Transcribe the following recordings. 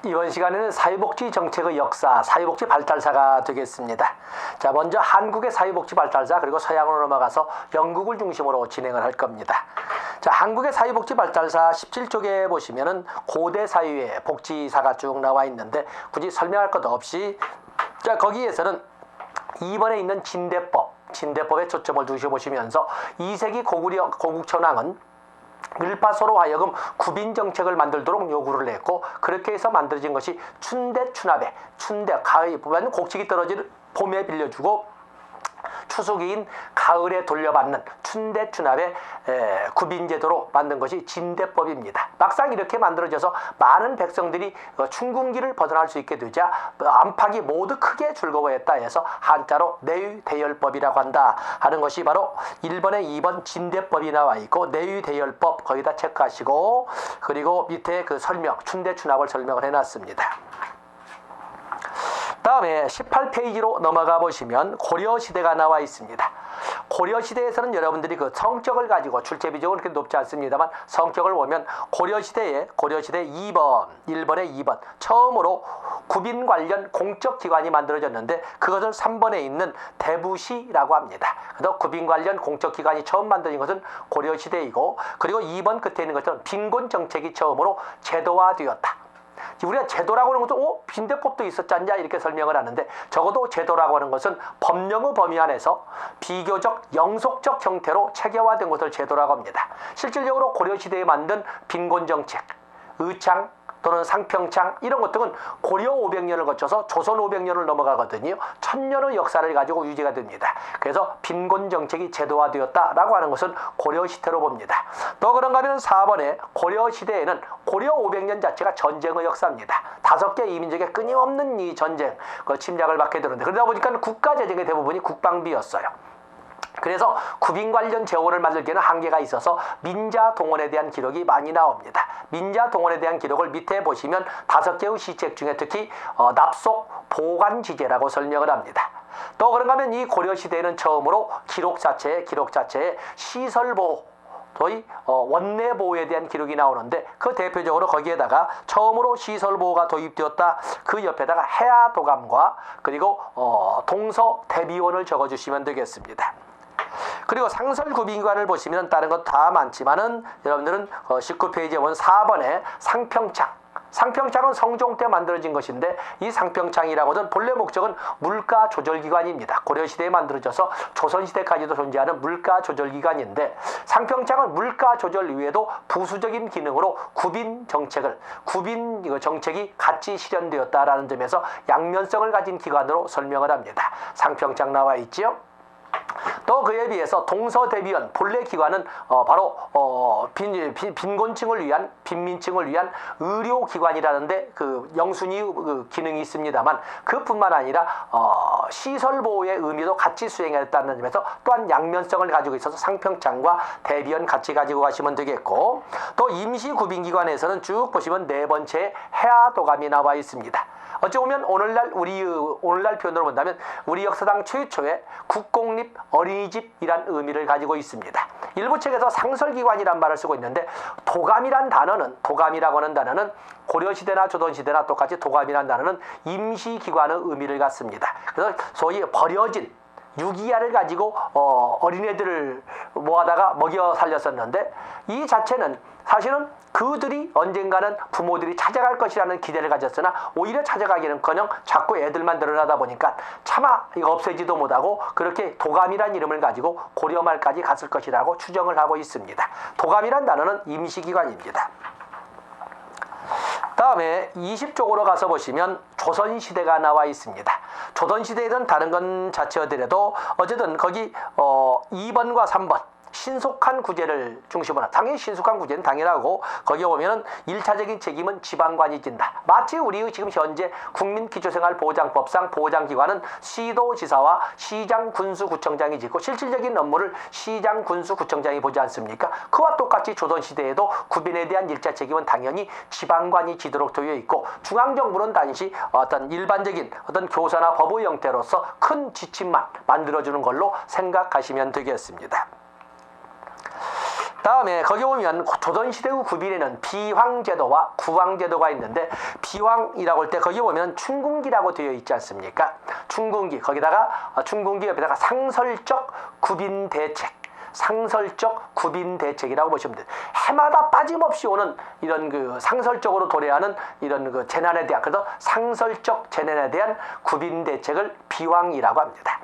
이번 시간에는 사회복지 정책의 역사, 사회복지 발달사가 되겠습니다. 자, 먼저 한국의 사회복지 발달사, 그리고 서양으로 넘어가서 영국을 중심으로 진행을 할 겁니다. 자, 한국의 사회복지 발달사 17쪽에 보시면은 고대 사회의 복지사가 쭉 나와 있는데 굳이 설명할 것 없이, 자, 거기에서는 2번에 있는 진대법에 초점을 두셔보시면서 2세기 고국천왕은 밀파서로 하여금 구빈정책을 만들도록 요구를 했고, 그렇게 해서 만들어진 것이 춘대, 가을 보면 곡식이 떨어지는 봄에 빌려주고 추수기인 가을에 돌려받는 춘대추납의 구빈제도로 만든 것이 진대법입니다. 막상 이렇게 만들어져서 많은 백성들이 춘궁기를 벗어날 수 있게 되자 안팎이 모두 크게 즐거워했다 해서 한자로 내유대열법이라고 한다 하는 것이 바로 1번에 2번 진대법이 나와 있고, 내유대열법 거기다 체크하시고, 그리고 밑에 그 설명, 춘대추납을 설명을 해놨습니다. 다음에 18페이지로 넘어가 보시면 고려시대가 나와 있습니다. 고려시대에서는 여러분들이 그 성격을 가지고 출제 비중은 그렇게 높지 않습니다만, 성격을 보면 고려시대 1번에 2번 처음으로 구빈 관련 공적기관이 만들어졌는데, 그것을 3번에 있는 대부시라고 합니다. 그래서 구빈 관련 공적기관이 처음 만들어진 것은 고려시대이고, 그리고 2번 끝에 있는 것처럼 빈곤정책이 처음으로 제도화되었다. 우리가 제도라고 하는 것도 빈대법도 있었지 않냐 이렇게 설명을 하는데, 적어도 제도라고 하는 것은 법령의 범위 안에서 비교적 영속적 형태로 체계화된 것을 제도라고 합니다. 실질적으로 고려시대에 만든 빈곤정책, 의창 또는 상평창 이런 것들은 고려 500년을 거쳐서 조선 500년을 넘어가거든요. 1000년의 역사를 가지고 유지가 됩니다. 그래서 빈곤정책이 제도화되었다라고 하는 것은 고려시대로 봅니다. 또 그런가 하면 4번에 고려시대에는 고려 500년 자체가 전쟁의 역사입니다. 5개 이민족의 끊임없는 이 전쟁, 그 침략을 받게 되는데, 그러다 보니까 국가재정의 대부분이 국방비였어요. 그래서 구빈 관련 재원을 만들기에는 한계가 있어서 민자 동원에 대한 기록이 많이 나옵니다. 민자 동원에 대한 기록을 밑에 보시면 5개의 시책 중에 특히 납속 보관지제라고 설명을 합니다. 또 그런가 하면 이 고려시대에는 처음으로 기록 자체에 시설보호, 거의 원내보호에 대한 기록이 나오는데, 그 대표적으로 거기에다가 처음으로 시설보호가 도입되었다, 그 옆에다가 해아도감과 그리고 동서대비원을 적어주시면 되겠습니다. 그리고 상설구빈관을 보시면 다른 것 다 많지만은 여러분들은 19페이지에 본 4번에 상평창은 성종 때 만들어진 것인데, 이 상평창이라고는 본래 목적은 물가조절기관입니다. 고려시대에 만들어져서 조선시대까지도 존재하는 물가조절기관인데, 상평창은 물가조절 이외에도 부수적인 기능으로 구빈 정책이 같이 실현되었다라는 점에서 양면성을 가진 기관으로 설명을 합니다. 상평창 나와 있지요. 또 그에 비해서 동서대비원 본래 기관은 바로 빈민층을 위한 의료기관이라는데 그 영순위 그 기능이 있습니다만, 그뿐만 아니라 시설보호의 의미도 같이 수행했다는 점에서 또한 양면성을 가지고 있어서 상평창과 대비원 같이 가지고 가시면 되겠고, 또 임시구빈기관에서는 쭉 보시면 4번째에 해아도감이 나와 있습니다. 어찌 보면 오늘날 표현으로 본다면 우리 역사상 최초의 국공립 어린이집이란 의미를 가지고 있습니다. 일부 책에서 상설기관이란 말을 쓰고 있는데, 도감이라고 하는 단어는 고려시대나 조선시대나 똑같이 도감이라는 단어는 임시기관의 의미를 갖습니다. 그래서 소위 버려진 유기야를 가지고 어린애들을 모아다가 먹여 살렸었는데, 이 자체는 사실은 그들이 언젠가는 부모들이 찾아갈 것이라는 기대를 가졌으나 오히려 찾아가기는커녕 자꾸 애들만 늘어나다 보니까 차마 이거 없애지도 못하고 그렇게 도감이란 이름을 가지고 고려말까지 갔을 것이라고 추정을 하고 있습니다. 도감이란 단어는 임시기관입니다. 다음에 20쪽으로 가서 보시면 조선시대가 나와 있습니다. 조선시대에는 다른 건 자체더라도 어쨌든 거기 2번과 3번 신속한 구제를 중심으로, 당연히 신속한 구제는 당연하고, 거기에 보면은 1차적인 책임은 지방관이 진다. 마치 우리의 지금 현재 국민기초생활보장법상 보장기관은 시도지사와 시장군수구청장이 짓고 실질적인 업무를 시장군수구청장이 보지 않습니까? 그와 똑같이 조선시대에도 구빈에 대한 1차 책임은 당연히 지방관이 지도록 되어 있고, 중앙정부는 단지 어떤 일반적인 어떤 교사나 법의 형태로서 큰 지침만 만들어주는 걸로 생각하시면 되겠습니다. 다음에 거기 보면 조선시대 후 구빈에는 비황제도와 구황제도가 있는데, 비황이라고 할 때 거기 보면 춘궁기라고 되어 있지 않습니까? 춘궁기, 거기다가 춘궁기 옆에다가 상설적 구빈대책, 상설적 구빈대책이라고 보시면 돼요. 해마다 빠짐없이 오는 이런 그 상설적으로 도래하는 이런 그 재난에 대한, 그래서 상설적 재난에 대한 구빈대책을 비황이라고 합니다.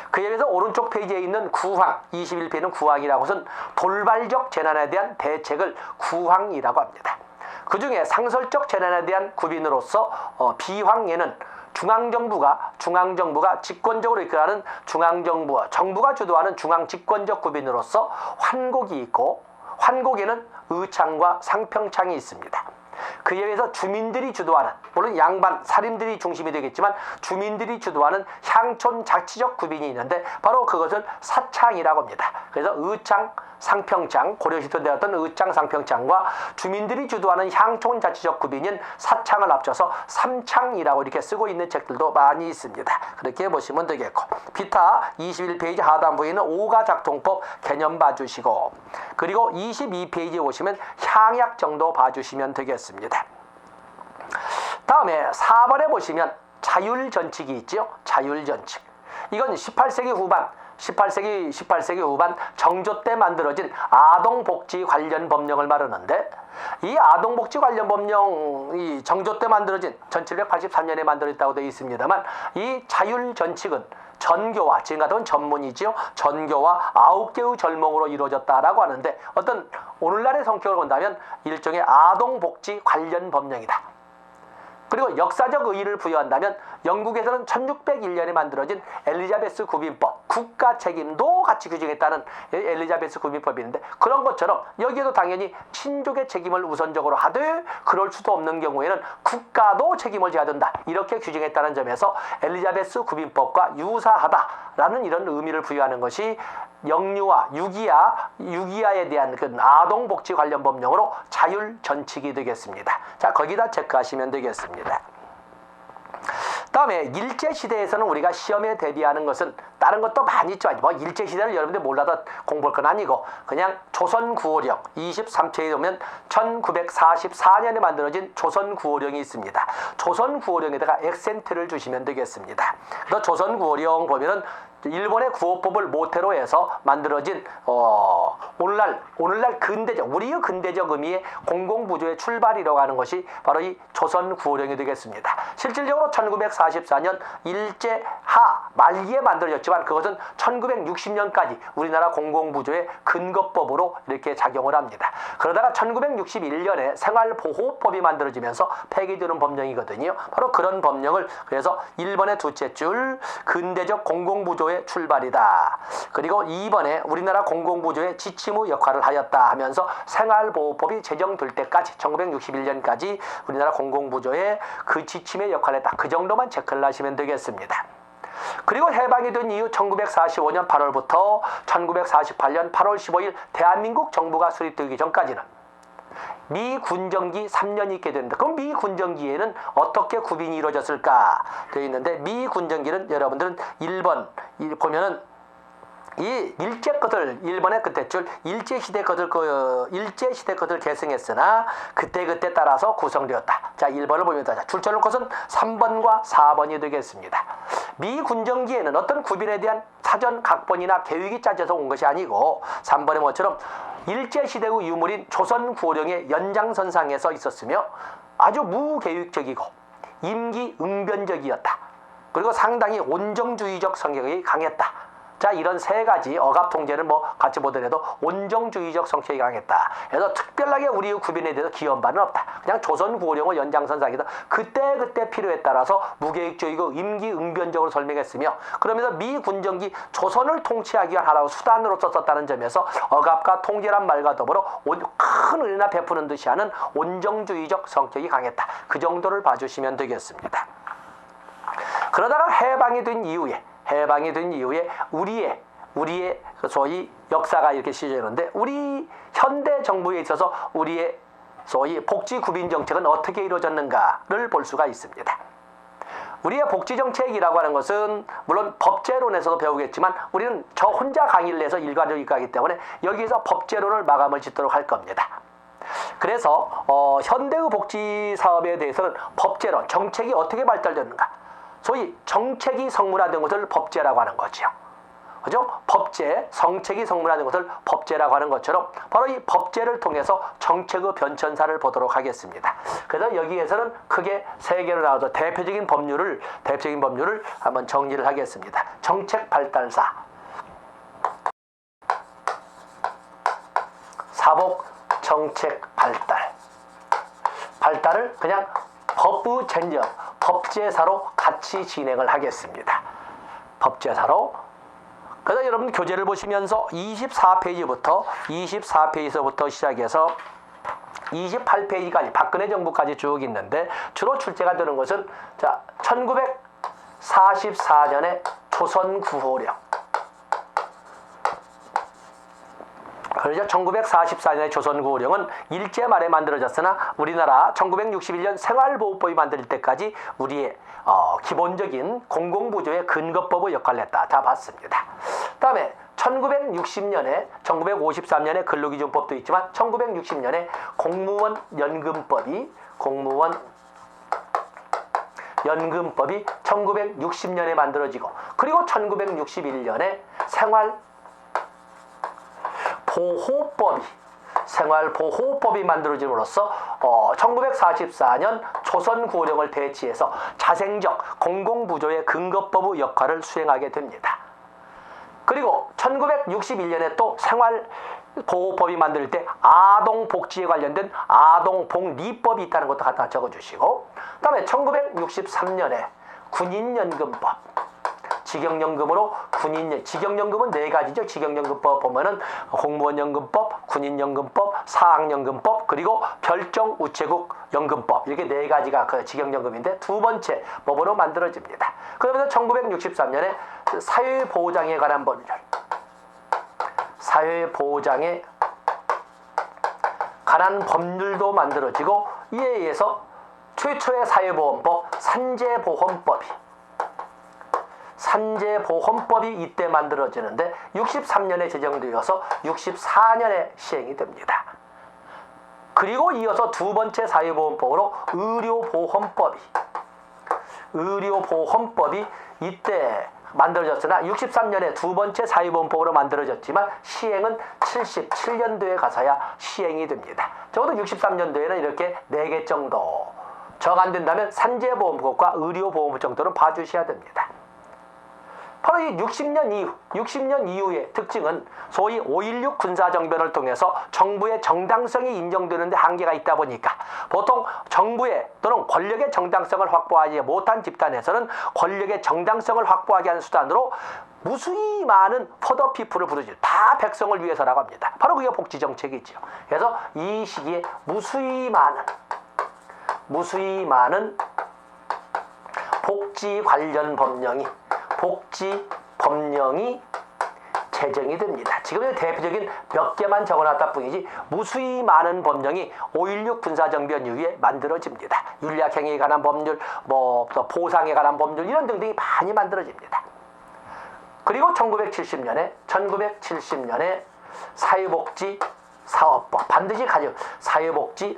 그에 비해서 오른쪽 페이지에 있는 구황, 21페이지는 구황이라고 해서 돌발적 재난에 대한 대책을 구황이라고 합니다. 그 중에 상설적 재난에 대한 구빈으로서 비황에는 중앙정부가 집권적으로 이끌어가는 중앙정부와 정부가 주도하는 중앙집권적 구빈으로서 환곡이 있고, 환곡에는 의창과 상평창이 있습니다. 그에 의해서 주민들이 주도하는, 물론 양반, 살인들이 중심이 되겠지만 주민들이 주도하는 향촌 자치적 구빈이 있는데 바로 그것을 사창이라고 합니다. 그래서 의창, 상평창, 고려시대 되었던 의창, 상평창과 주민들이 주도하는 향촌 자치적 구빈인 사창을 합쳐서 삼창이라고 이렇게 쓰고 있는 책들도 많이 있습니다. 그렇게 보시면 되겠고, 비타 21페이지 하단부에는 오가작통법 개념 봐주시고, 그리고 22페이지에 오시면 향약 정도 봐주시면 되겠습니다. 다음에 4번에 보시면 자율전칙이 있죠. 자율전칙. 이건 18세기 후반 정조 때 만들어진 아동복지 관련 법령을 말하는데, 이 아동복지 관련 법령이 정조 때 만들어진 1783년에 만들어졌다고 되어 있습니다만, 이 자율전칙은 전교와, 지금 같은 전문이지요. 전교와 9개의 절몽으로 이루어졌다라고 하는데, 어떤 오늘날의 성격을 본다면 일종의 아동복지 관련 법령이다. 그리고 역사적 의의를 부여한다면 영국에서는 1601년에 만들어진 엘리자베스 구빈법, 국가 책임도 같이 규정했다는 엘리자베스 구빈법이 있는데, 그런 것처럼 여기에도 당연히 친족의 책임을 우선적으로 하되 그럴 수도 없는 경우에는 국가도 책임을 져야 된다, 이렇게 규정했다는 점에서 엘리자베스 구빈법과 유사하다라는 이런 의미를 부여하는 것이 영유아, 유기야에 대한 그 아동복지 관련 법령으로 자율전칙이 되겠습니다. 자, 거기다 체크하시면 되겠습니다. 다음에 일제시대에서는 우리가 시험에 대비하는 것은 다른 것도 많이 있죠. 뭐 일제시대를 여러분들 몰라도 공부할 건 아니고, 그냥 조선구호령 23페이지에 보면 1944년에 만들어진 조선구호령이 있습니다. 조선구호령에다가 액센트를 주시면 되겠습니다. 그래서 조선구호령 보면은 일본의 구호법을 모태로 해서 만들어진 오늘날 근대적, 우리의 근대적 의미의 공공부조의 출발이라고 하는 것이 바로 이 조선구호령이 되겠습니다. 실질적으로 1944년 일제하 말기에 만들어졌지만 그것은 1960년까지 우리나라 공공부조의 근거법으로 이렇게 작용을 합니다. 그러다가 1961년에 생활보호법이 만들어지면서 폐기되는 법령이거든요. 바로 그런 법령을, 그래서 1번의 둘째 줄 근대적 공공부조의 출발이다. 그리고 2번에 우리나라 공공부조의 지침의 역할을 하였다 하면서 생활보호법이 제정될 때까지 1961년까지 우리나라 공공부조의 그 지침의 역할을 했다. 그 정도만 체크를 하시면 되겠습니다. 그리고 해방이 된 이후 1945년 8월부터 1948년 8월 15일 대한민국 정부가 수립되기 전까지는 미군정기 3년이 있게 됩니다. 그럼 미군정기에는 어떻게 구빈이 이루어졌을까 되어 있는데, 미군정기는 여러분들은 1번 보면은 이 일제 것을, 일본의 그때줄 일제시대 것을 계승했으나 그때 따라서 구성되었다. 자, 1번을 보면 줄쳐놓은 것은 3번과 4번이 되겠습니다. 미군정기에는 어떤 구빈에 대한 사전 각본이나 계획이 짜져서 온 것이 아니고, 3번의 뭐처럼 일제시대의 유물인 조선구호령의 연장선상에서 있었으며 아주 무계획적이고 임기응변적이었다. 그리고 상당히 온정주의적 성격이 강했다. 자, 이런 세 가지 억압 통제를 뭐 같이 보더라도 온정주의적 성격이 강했다. 그래서 특별하게 우리의 구빈에 대해서 기여한 바는 없다. 그냥 조선구호령의 연장선상에서 그때 필요에 따라서 무계획적이고 임기응변적으로 설명했으며, 그러면서 미군정기 조선을 통치하기 위한 하나의 수단으로 썼다는 점에서 억압과 통제란 말과 더불어 큰 은혜나 베푸는 듯이 하는 온정주의적 성격이 강했다. 그 정도를 봐주시면 되겠습니다. 그러다가 해방이 된 이후에 우리의 소위 역사가 이렇게 시작되는데, 우리 현대 정부에 있어서 우리의 소위 복지 구빈 정책은 어떻게 이루어졌는가를 볼 수가 있습니다. 우리의 복지정책이라고 하는 것은 물론 법제론에서도 배우겠지만 우리는 저 혼자 강의를 해서 일괄적이기 하기 때문에 여기서 법제론을 마감을 짓도록 할 겁니다. 그래서 현대의 복지 사업에 대해서는 법제론, 정책이 어떻게 발달되는가, 소위 정책이 성문화된 것을 법제라고 하는 거죠. 그죠? 법제, 정책이 성문화된 것을 법제라고 하는 것처럼 바로 이 법제를 통해서 정책의 변천사를 보도록 하겠습니다. 그래서 여기에서는 크게 세 개로 나와서 대표적인 법률을 한번 정리를 하겠습니다. 정책 발달사, 사복 정책 발달을 그냥 법의 전력, 법제사로 같이 진행을 하겠습니다. 법제사로. 그래서 여러분 교재를 보시면서 24페이지서부터 시작해서 28페이지까지 박근혜 정부까지 쭉 있는데 주로 출제가 되는 것은 자 1944년에 조선 구호령. 그러죠. 1944년의 조선구호령은 일제 말에 만들어졌으나 우리나라 1961년 생활보호법이 만들 때까지 우리의 기본적인 공공부조의 근거법의 역할을 했다. 자, 봤습니다. 다음에 1960년에 1953년에 근로기준법도 있지만 1960년에 공무원 연금법이 1960년에 만들어지고 그리고 1961년에 생활보호법이 만들어짐으로써 1944년 조선구호령을 대치해서 자생적 공공부조의 근거법의 역할을 수행하게 됩니다. 그리고 1961년에 또 생활보호법이 만들 때 아동복지에 관련된 아동복리법이 있다는 것도 갖다 적어주시고, 그 다음에 1963년에 군인연금법, 직영연금으로 직영연금은 네 가지죠. 직영연금법 보면은 공무원연금법, 군인연금법, 사학연금법, 그리고 별정우체국 연금법, 이렇게 네 가지가 그 직영연금인데 두 번째 법으로 만들어집니다. 그러면서 1963년에 사회보장에 관한 법률, 사회보장에 관한 법률도 만들어지고 이에 의해서 최초의 사회보험법 산재보험법이 이때 만들어지는데 63년에 제정되어서 64년에 시행이 됩니다. 그리고 이어서 두 번째 사회보험법으로 의료보험법이 이때 만들어졌으나 63년에 두 번째 사회보험법으로 만들어졌지만 시행은 77년도에 가서야 시행이 됩니다. 적어도 63년도에는 이렇게 4개 정도, 정 안 된다면 산재보험법과 의료보험법 정도는 봐주셔야 됩니다. 바로 이 60년 이후의 특징은 소위 5.16 군사정변을 통해서 정부의 정당성이 인정되는 데 한계가 있다 보니까 보통 정부의 또는 권력의 정당성을 확보하지 못한 집단에서는 권력의 정당성을 확보하게 하는 수단으로 무수히 많은 포더피플을 부르죠. 다 백성을 위해서라고 합니다. 바로 그게 복지정책이죠. 그래서 이 시기에 무수히 많은 복지 관련 법령이 제정이 됩니다. 지금 대표적인 몇 개만 적어놨다 뿐이지 무수히 많은 법령이 5.16 군사정변 이후에 만들어집니다. 윤리학행위에 관한 법률, 또 보상에 관한 법률 이런 등등이 많이 만들어집니다. 그리고 1970년에 사회복지 사업법, 반드시 가져 사회복지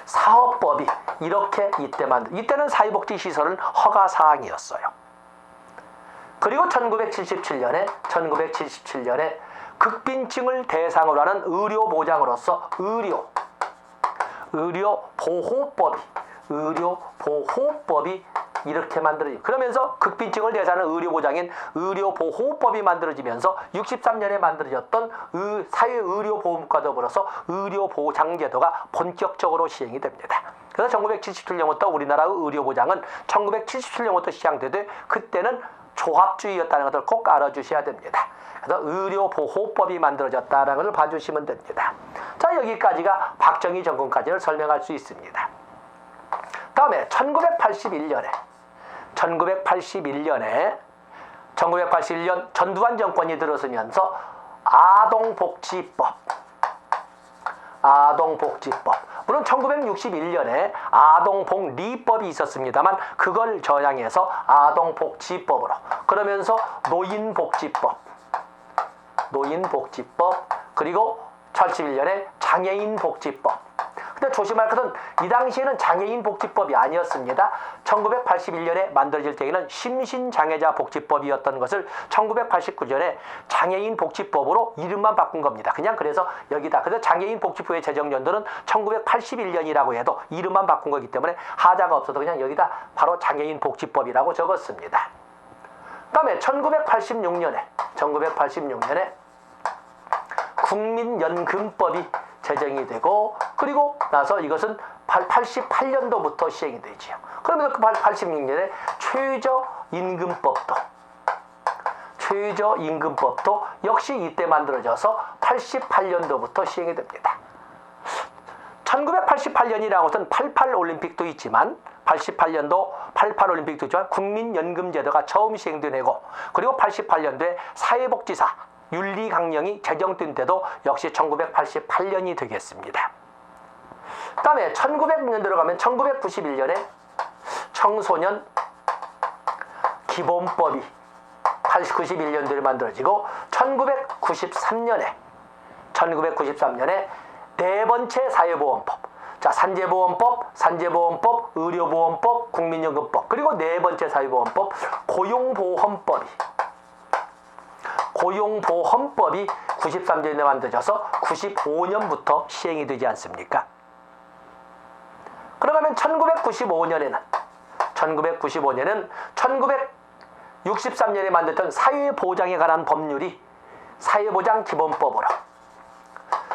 사업법이 이렇게 이때는 사회복지 시설은 허가 사항이었어요. 그리고 1977년에 극빈층을 대상으로 하는 의료 보장으로서 의료보호법이 이렇게 만들어집니다. 그러면서 극빈층을 대상하는 의료보장인 의료보호법이 만들어지면서 63년에 만들어졌던 사회의료보험과 더불어서 의료보장제도가 본격적으로 시행이 됩니다. 그래서 1977년부터 우리나라의 의료보장은 1977년부터 시작되되 그때는 조합주의였다는 것을 꼭 알아주셔야 됩니다. 그래서 의료보호법이 만들어졌다는 것을 봐주시면 됩니다. 자, 여기까지가 박정희 정권까지를 설명할 수 있습니다. 다음에 1981년 전두환 정권이 들어서면서 아동복지법, 물론 1961년에 아동복리법이 있었습니다만 그걸 전향해서 아동복지법으로, 그러면서 노인복지법, 그리고 81년에 장애인복지법. 근데 조심할 것은 이 당시에는 장애인복지법이 아니었습니다. 1981년에 만들어질 때에는 심신장애자 복지법이었던 것을 1989년에 장애인복지법으로 이름만 바꾼 겁니다. 그냥 그래서 여기다. 그래서 장애인복지법의 제정연도는 1981년이라고 해도 이름만 바꾼 거기 때문에 하자가 없어도 그냥 여기다 바로 장애인복지법이라고 적었습니다. 그 다음에 1986년에 국민연금법이 제정이 되고, 그리고 나서 이것은 88년도부터 시행이 되지요. 그러면서 그 86년에 최저임금법도 역시 이때 만들어져서 88년도부터 시행이 됩니다. 1988년이라는 것은 88올림픽도 있지만 88년도 88올림픽도 있지만 국민연금제도가 처음 시행된 해고, 그리고 88년도에 사회복지사 윤리강령이 제정된 때도 역시 1988년이 되겠습니다. 그 다음에 1900년대로 가면 1991년에 청소년 기본법이 91년도에 만들어지고 1993년에 네 번째 사회보험법, 자, 산재보험법, 의료보험법, 국민연금법, 그리고 네 번째 사회보험법, 고용보험법이 93년에 만들어져서 95년부터 시행이 되지 않습니까? 그러면 1995년에는 1963년에 만들었던 사회보장에 관한 법률이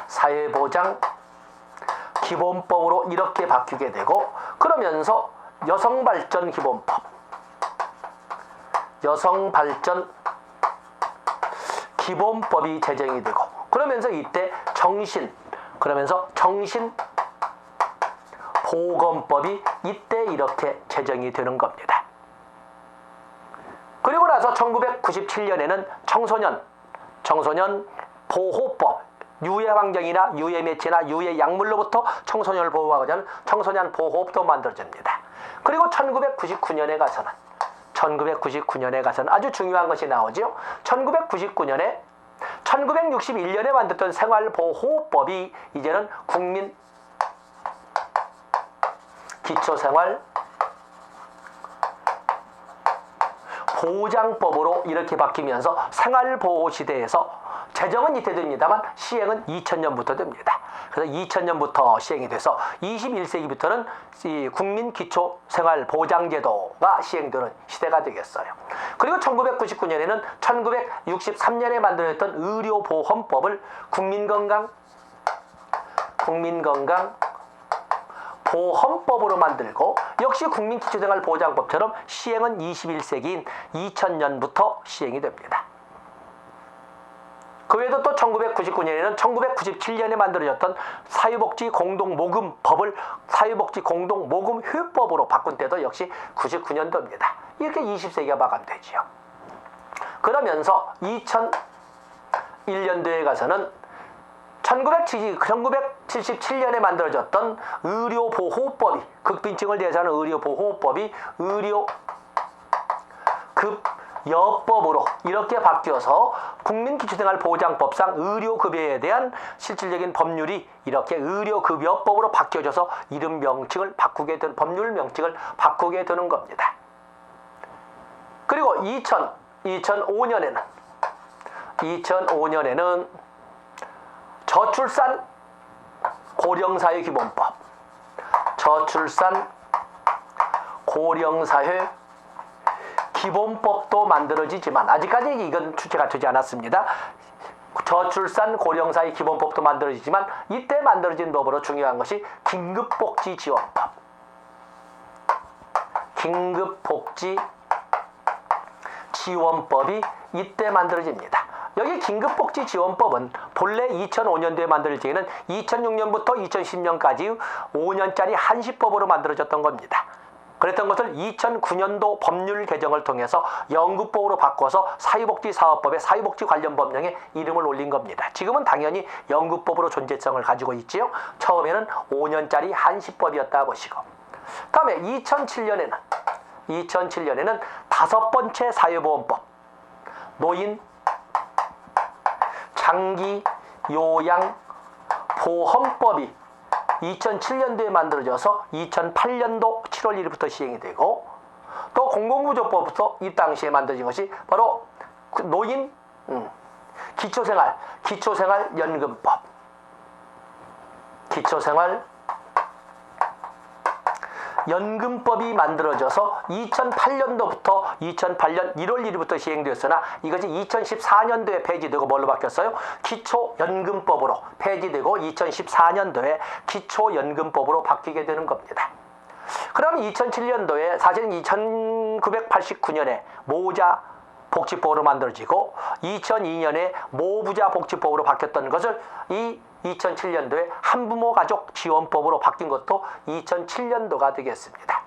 사회보장기본법으로 이렇게 바뀌게 되고, 그러면서 여성발전기본법이 제정이 되고, 그러면서 이때 정신보건법이 이때 이렇게 제정이 되는 겁니다. 그리고 나서 1997년에는 청소년 보호법, 유해 환경이나 유해 매체나 유해 약물로부터 청소년을 보호하고자 하는 청소년 보호법도 만들어집니다. 그리고 1999년에 가서는 아주 중요한 것이 나오죠. 1999년에 1961년에 만들었던 생활보호법이 이제는 국민 기초생활보장법으로 이렇게 바뀌면서 생활보호 시대에서 제정은 이때 됩니다만 시행은 2000년부터 됩니다. 그래서 2000년부터 시행이 돼서 21세기부터는 이 국민기초생활보장제도가 시행되는 시대가 되겠어요. 그리고 1999년에는 1963년에 만들어졌던 의료보험법을 국민건강보험법으로 만들고, 역시 국민기초생활보장법처럼 시행은 21세기인 2000년부터 시행이 됩니다. 그 외에도 또 1999년에는 1997년에 만들어졌던 사회복지공동모금법을 사회복지공동모금회법으로 바꾼 때도 역시 99년도입니다. 이렇게 20세기가 마감되지요. 그러면서 2001년도에 가서는 1977년에 만들어졌던 의료보호법이, 극빈증을 대해서는 의료보호법이 의료급여법으로 이렇게 바뀌어서 국민기초생활보장법상 의료급여에 대한 실질적인 법률이 이렇게 의료급여법으로 바뀌어져서 법률 명칭을 바꾸게 되는 겁니다. 그리고 2005년에는 저출산 고령사회 기본법도 만들어지지만 아직까지 이건 출제가 되지 않았습니다. 저출산 고령사회 기본법도 만들어지지만 이때 만들어진 법으로 중요한 것이 긴급복지지원법이 이때 만들어집니다. 여기 긴급복지지원법은 본래 2005년도에 만들어질 때에는 2006년부터 2010년까지 5년짜리 한시법으로 만들어졌던 겁니다. 그랬던 것을 2009년도 법률 개정을 통해서 연금법으로 바꿔서 사회복지사업법에 사회복지 관련 법령에 이름을 올린 겁니다. 지금은 당연히 연금법으로 존재성을 가지고 있지요. 처음에는 5년짜리 한시법이었다 보시고. 다음에 2007년에는 다섯 번째 사회보험법, 노인 장기 요양 보험법이 2007년도에 만들어져서 2008년도 7월 1일부터 시행이 되고, 또 공공구조법부터 이 당시에 만들어진 것이 바로 노인 기초생활연금법, 연금법이 만들어져서 2008년도부터 2008년 1월 1일부터 시행되었으나 이것이 2014년도에 폐지되고 뭘로 바뀌었어요? 기초연금법으로 폐지되고 2014년도에 기초연금법으로 바뀌게 되는 겁니다. 그럼 2007년도에 사실은 1989년에 모자 복지법으로 만들어지고 2002년에 모부자 복지법으로 바뀌었던 것을 이 2007년도에 한부모 가족 지원법으로 바뀐 것도 2007년도가 되겠습니다.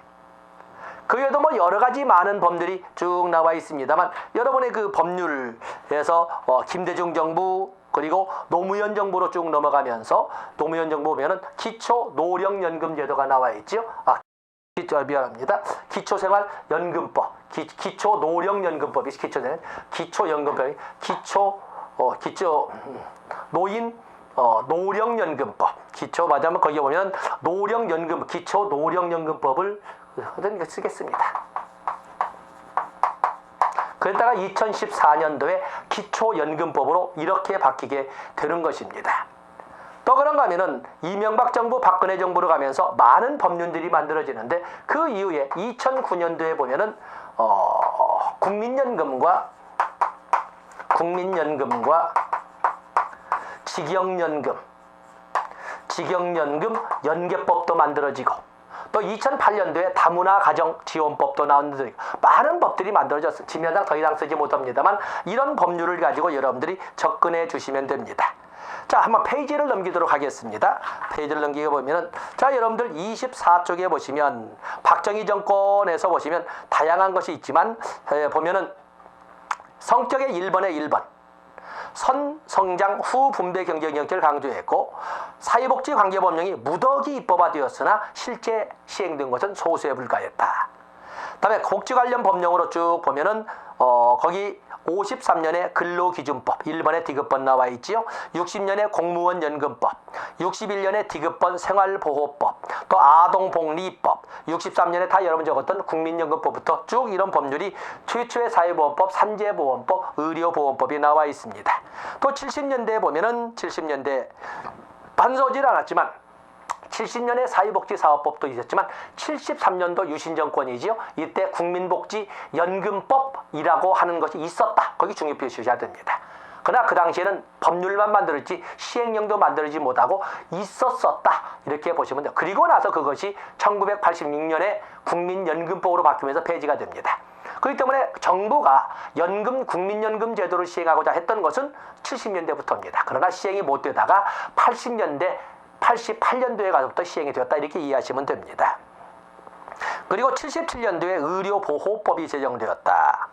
그 외에도 뭐 여러 가지 많은 법률이 쭉 나와 있습니다만, 여러분의 그 법률에서 김대중 정부 그리고 노무현 정부로 쭉 넘어가면서 노무현 정부 보면은 기초노령연금제도가 나와 있죠. 미안합니다. 기초생활연금법, 기초노령연금법이 기초연금법이 노령연금법, 기초 맞으면 거기에 보면 노령연금, 기초노령연금법을 쓰겠습니다. 그랬다가 2014년도에 기초연금법으로 이렇게 바뀌게 되는 것입니다. 또 그런가 하면은 이명박 정부, 박근혜 정부로 가면서 많은 법률들이 만들어지는데, 그 이후에 2009년도에 보면은 국민연금과 직영연금 연계법도 만들어지고, 또 2008년도에 다문화 가정 지원법도 나왔는데 많은 법들이 만들어졌어요. 지면상 더 이상 쓰지 못합니다만 이런 법률을 가지고 여러분들이 접근해 주시면 됩니다. 자, 한번 페이지를 넘기도록 하겠습니다. 페이지를 넘기게 보면은, 자, 여러분들 24쪽에 보시면 박정희 정권에서 보시면 다양한 것이 있지만, 보면은 성격의 1번에 1번 선성장 후 분배 경쟁 형태를 강조했고, 사회복지 관계법령이 무더기 입법화되었으나 실제 시행된 것은 소수에 불과했다. 다음에 복지 관련 법령으로 쭉 보면은 거기 53년에 근로기준법, 1번에 디귿번 나와 있지요. 60년에 공무원연금법, 61년에 디귿번 생활보호법, 또 아동복리법, 63년에 다 여러분 적었던 국민연금법부터 쭉 이런 법률이 최초의 사회보험법, 산재보험법, 의료보험법이 나와 있습니다. 또 70년대에 보면은 70년대 반서질 않았지만 70년에 사회복지사업법도 있었지만 73년도 유신정권이지요. 이때 국민복지연금법이라고 하는 것이 있었다. 거기 중요 표시해야 됩니다. 그러나 그 당시에는 법률만 만들었지 시행령도 만들지 못하고 있었었다. 이렇게 보시면 돼요. 그리고 나서 그것이 1986년에 국민연금법으로 바뀌면서 폐지가 됩니다. 그렇기 때문에 정부가 국민연금 제도를 시행하고자 했던 것은 70년대부터입니다. 그러나 시행이 못 되다가 88년도에 가서부터 시행이 되었다, 이렇게 이해하시면 됩니다. 그리고 77년도에 의료보호법이 제정되었다.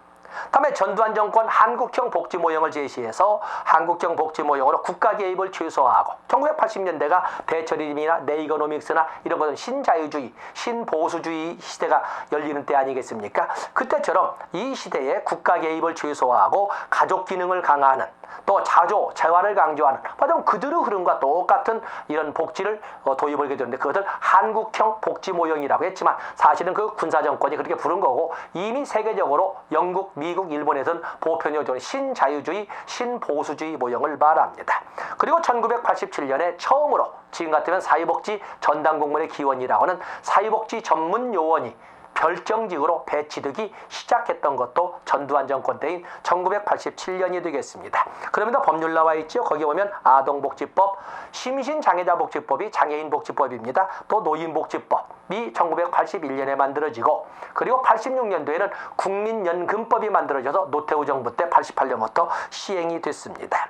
다음에 전두환 정권 한국형 복지 모형을 제시해서 한국형 복지 모형으로 국가 개입을 최소화하고, 1980년대가 대처리즘이나 네이거노믹스나 이런 것은 신자유주의, 신보수주의 시대가 열리는 때 아니겠습니까? 그때처럼 이 시대에 국가 개입을 최소화하고 가족 기능을 강화하는, 또 자조, 재활을 강조하는 바로 그들의 흐름과 똑같은 이런 복지를 도입을 하게 되는데, 그것을 한국형 복지 모형이라고 했지만 사실은 그 군사정권이 그렇게 부른 거고, 이미 세계적으로 영국, 미국, 일본에서는 보편적으로 신자유주의, 신보수주의 모형을 말합니다. 그리고 1987년에 처음으로 지금 같으면 사회복지 전담공무원의 기원이라고 하는 사회복지 전문 요원이 별정직으로 배치되기 시작했던 것도 전두환 정권 때인 1987년이 되겠습니다. 그러면서 법률 나와 있죠. 거기 보면 아동복지법, 심신장애자복지법이 장애인복지법입니다. 또 노인복지법이 1981년에 만들어지고, 그리고 86년도에는 국민연금법이 만들어져서 노태우 정부 때 88년부터 시행이 됐습니다.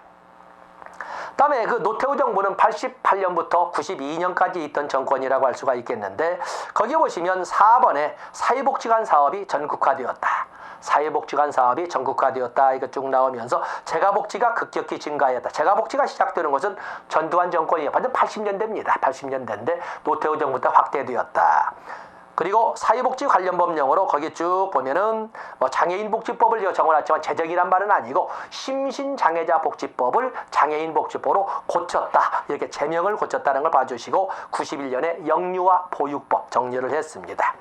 다음에 그 노태우 정부는 88년부터 92년까지 있던 정권이라고 할 수가 있겠는데, 거기 보시면 4번에 사회복지관 사업이 전국화되었다. 사회복지관 사업이 전국화되었다. 이거 쭉 나오면서 재가복지가 급격히 증가했다. 재가복지가 시작되는 것은 전두환 정권이에요. 완전 80년대입니다. 80년대인데 노태우 정부 때 확대되었다. 그리고 사회복지 관련 법령으로 거기 쭉 보면은 뭐 장애인복지법을 적어놨지만 제정이란 말은 아니고 심신장애자복지법을 장애인복지법으로 고쳤다. 이렇게 제명을 고쳤다는 걸 봐주시고 91년에 영유아 보육법 정리를 했습니다.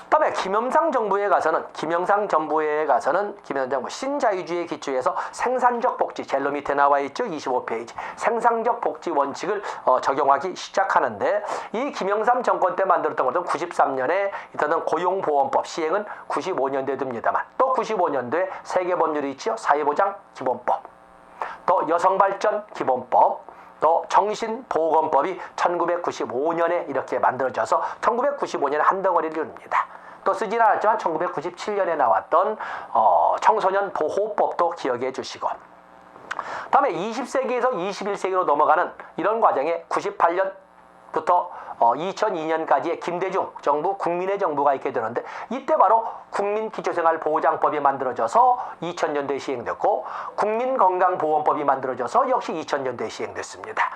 그다음에 김영삼 정부에 가서는 김영삼 정부 신자유주의에 기초해서 생산적 복지, 제일 밑에 나와 있죠. 25페이지. 생산적 복지 원칙을 적용하기 시작하는데, 이 김영삼 정권 때 만들었던 것은 93년에 있던 고용보험법 시행은 95년도에 됩니다만, 또 95년도에 세계 법률이 있죠. 사회보장 기본법, 또 여성발전 기본법, 또 정신보건법이 1995년에 이렇게 만들어져서 1995년에 한 덩어리를 이룹니다. 또 쓰진 않았지만 1997년에 나왔던 청소년 보호법도 기억해 주시고, 다음에 20세기에서 21세기로 넘어가는 이런 과정에 98년부터 2002년까지의 김대중 정부, 국민의 정부가 있게 되는데, 이때 바로 국민기초생활보장법이 만들어져서 2000년도에 시행됐고, 국민건강보험법이 만들어져서 역시 2000년도에 시행됐습니다.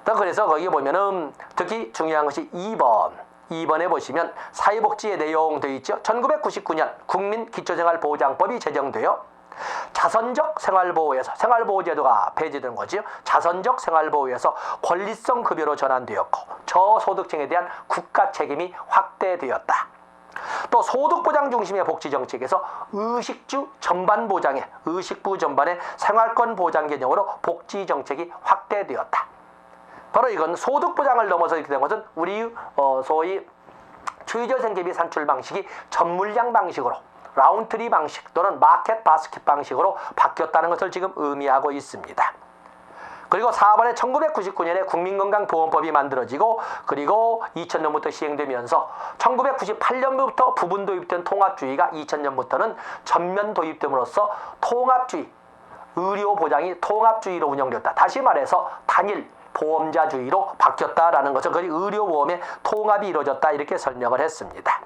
그래서 거기 보면은 특히 중요한 것이 2번에 보시면 사회복지의 내용 되어 있죠. 1999년 국민기초생활보장법이 제정되어 자선적 생활보호에서, 생활보호제도가 폐지된 거지요. 자선적 생활보호에서 권리성 급여로 전환되었고, 저소득층에 대한 국가 책임이 확대되었다. 또 소득보장 중심의 복지정책에서 의식주 전반 보장에, 의식부 전반의 생활권 보장 개념으로 복지정책이 확대되었다. 바로 이건 소득보장을 넘어서 이렇게 된 것은 우리 소위 최저생계비 산출 방식이 전물량 방식으로, 라운트리 방식 또는 마켓 바스켓 방식으로 바뀌었다는 것을 지금 의미하고 있습니다. 그리고 4번에 1999년에 국민건강보험법이 만들어지고, 그리고 2000년부터 시행되면서 1998년부터 부분 도입된 통합주의가 2000년부터는 전면 도입됨으로써 통합주의, 의료보장이 통합주의로 운영되었다. 다시 말해서 단일 보험자주의로 바뀌었다라는 것은 거의 의료보험의 통합이 이루어졌다, 이렇게 설명을 했습니다.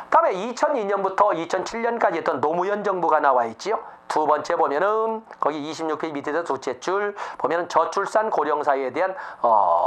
다음에 2002년부터 2007년까지 했던 노무현 정부가 나와 있지요. 두 번째 보면은 거기 26페이지 밑에서 둘째 줄 보면은 저출산 고령사회에 대한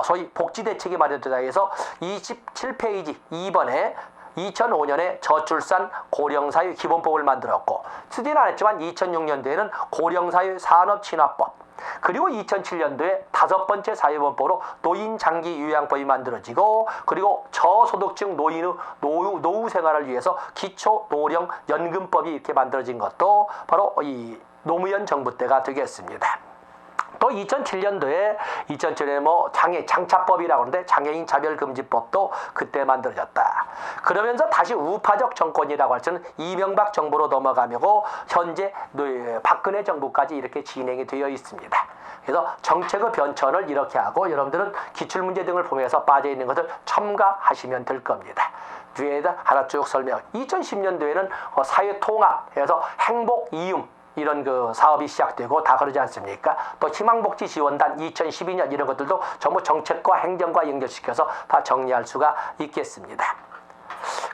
소위 복지대책이 마련되다 해서 27페이지 2번에 2005년에 저출산 고령사회 기본법을 만들었고, 쓰진 않았지만 2006년도에는 고령사회 산업친화법, 그리고 2007년도에 5번째 사회보험법으로 노인장기요양법이 만들어지고, 그리고 저소득층 노인의 노후 생활을 위해서 기초노령연금법이 이렇게 만들어진 것도 바로 이 노무현 정부 때가 되겠습니다. 또 2007년도에 뭐 장차법이라고 하는데 장애인 차별금지법도 그때 만들어졌다. 그러면서 다시 우파적 정권이라고 할 때는 이명박 정부로 넘어가고 현재 박근혜 정부까지 이렇게 진행이 되어 있습니다. 그래서 정책의 변천을 이렇게 하고, 여러분들은 기출문제 등을 보면서 빠져있는 것을 첨가하시면 될 겁니다. 뒤에다 하나 쭉 설명. 2010년도에는 사회통합해서 행복이움 이런 그 사업이 시작되고 다 그러지 않습니까? 또 희망복지지원단 2012년 이런 것들도 전부 정책과 행정과 연결시켜서 다 정리할 수가 있겠습니다.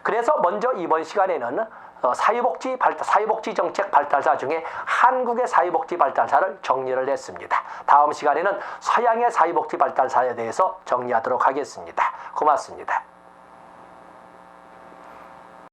그래서 먼저 이번 시간에는 사회복지 정책 발달사 중에 한국의 사회복지 발달사를 정리를 했습니다. 다음 시간에는 서양의 사회복지 발달사에 대해서 정리하도록 하겠습니다. 고맙습니다.